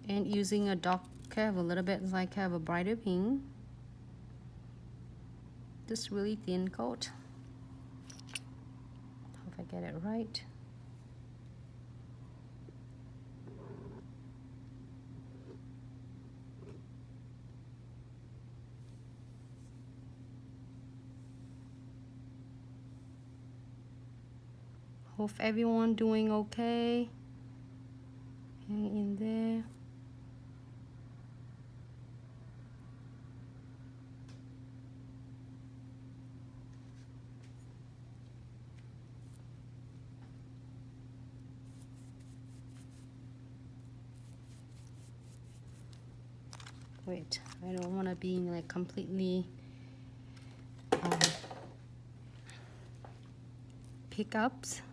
And using a dark curve a little bit, like have a brighter pink. Just really thin coat. Hope I get it right. Hope everyone doing okay. Hang in there. Wait, I don't want to be like completely pickups.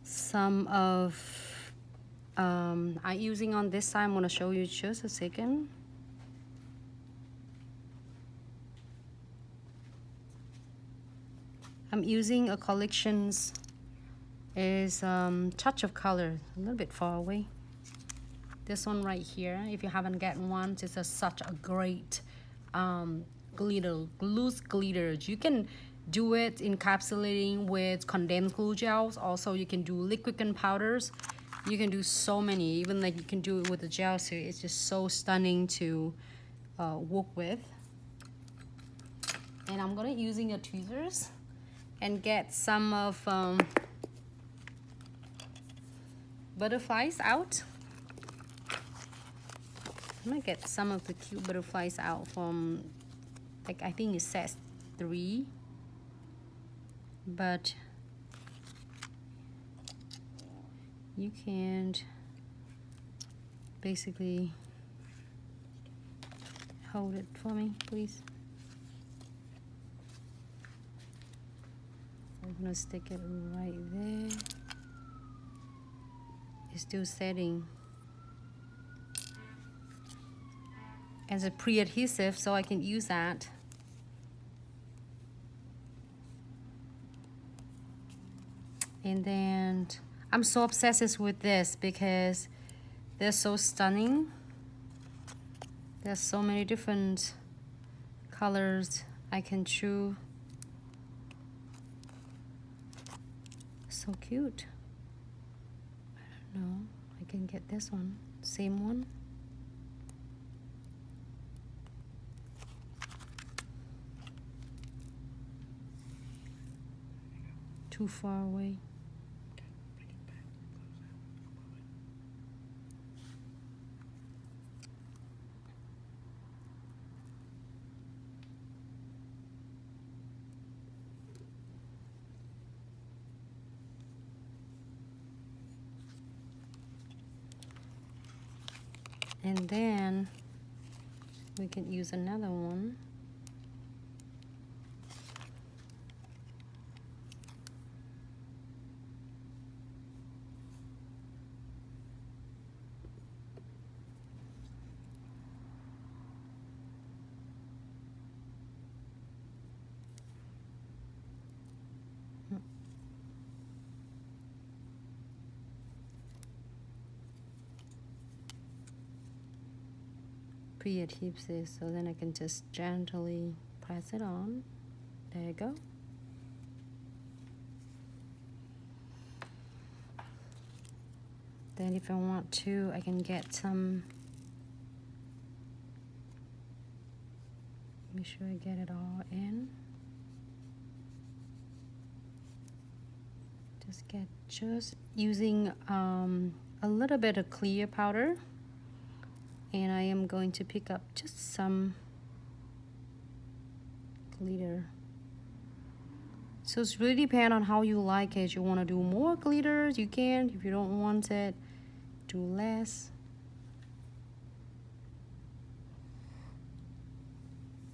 Some of I'm using on this side. I'm going to show you just a second. I'm using a collections is touch of color, a little bit far away. This one right here, if you haven't gotten one, it's such a great glitter, loose glitters. You can do it encapsulating with condensed glue gels. Also, you can do liquid gunpowders. You can do so many, even like you can do it with the gel. So it's just so stunning to work with. And I'm gonna using a tweezers and get some of butterflies out. I'm gonna get some of the cute butterflies out from, like, I think it says 3, but you can't basically hold it for me, please. I'm gonna stick it right there. It's still setting. As a pre-adhesive, so I can use that. And then I'm so obsessed with this because they're so stunning. There's so many different colors I can choose. So cute. I don't know, I can get this one, same one. Too far away. And then we can use another one. Pre-adhesive, so then I can just gently press it on. There you go. Then if I want to, I can get some, make sure I get it all in. Just using a little bit of clear powder, and I am going to pick up just some glitter. So it's really depend on how you like it. You want to do more glitters, you can. If you don't want it, do less.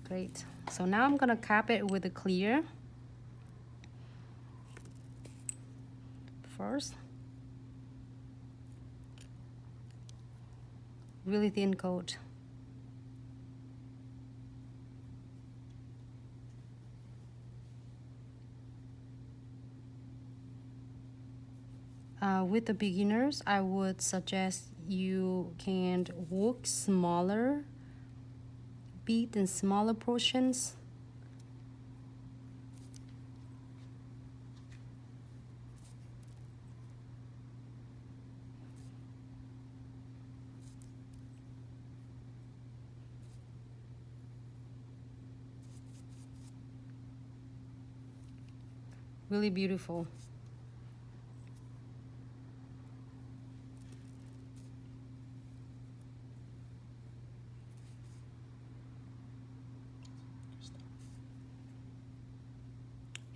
Great. So now I'm gonna cap it with a clear first. Really thin coat. With the beginners, I would suggest you can work smaller bead in smaller portions. Really beautiful.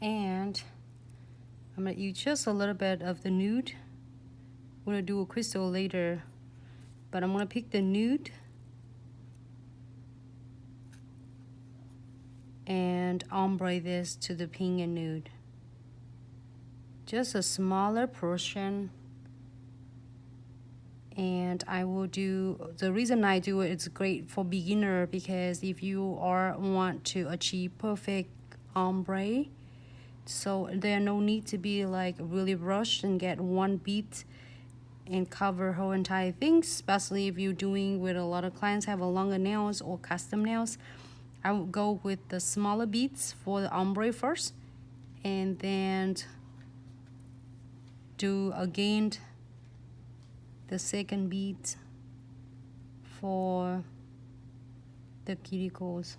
And I'm going to use just a little bit of the nude. I'm going to do a crystal later, but I'm going to pick the nude and ombre this to the pink and nude. Just a smaller portion. And I will do, the reason I do it, it's great for beginner, because if you want to achieve perfect ombre, so there no need to be like really rushed and get one bead and cover whole entire thing, especially if you're doing with a lot of clients have a longer nails or custom nails. I would go with the smaller beads for the ombre first, and then do again the second bead for the cuticles.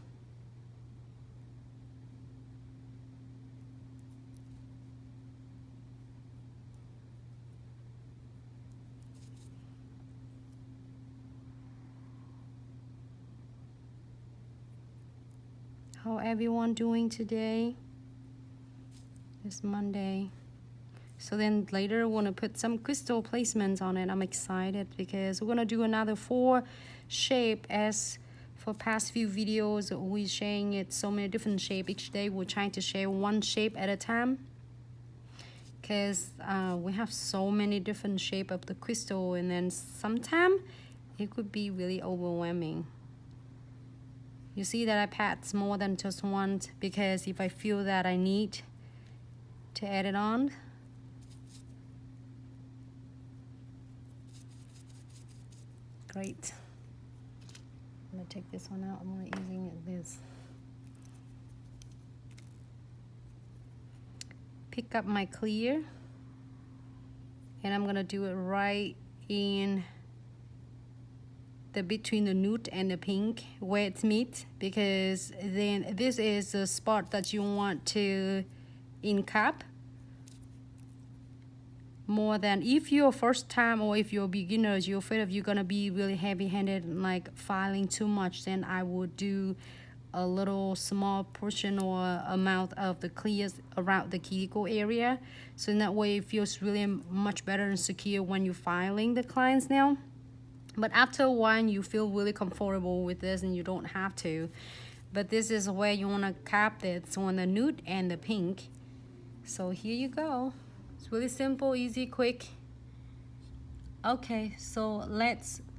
How everyone doing today? It's Monday. So then later we're gonna put some crystal placements on it. I'm excited because we're gonna do another 4 shape. As for past few videos, we're sharing it so many different shape. Each day we're trying to share 1 shape at a time, because we have so many different shape of the crystal, and then sometimes it could be really overwhelming. You see that I pat more than just one, because if I feel that I need to add it on. Great. I'm gonna take this one out. I'm only using this. Pick up my clear, and I'm gonna do it right in the between the nude and the pink where it's meet, because then this is the spot that you want to encap more than if you're first time, or if you're beginners, you're afraid of you're gonna be really heavy-handed and like filing too much, then I would do a little small portion or amount of the clears around the cuticle area, so in that way it feels really much better and secure when you're filing the client's nail. But after a while you feel really comfortable with this and you don't have to. But this is where you want to cap it, so on the nude and the pink. So here you go. It's really simple, easy, quick. Okay, so let's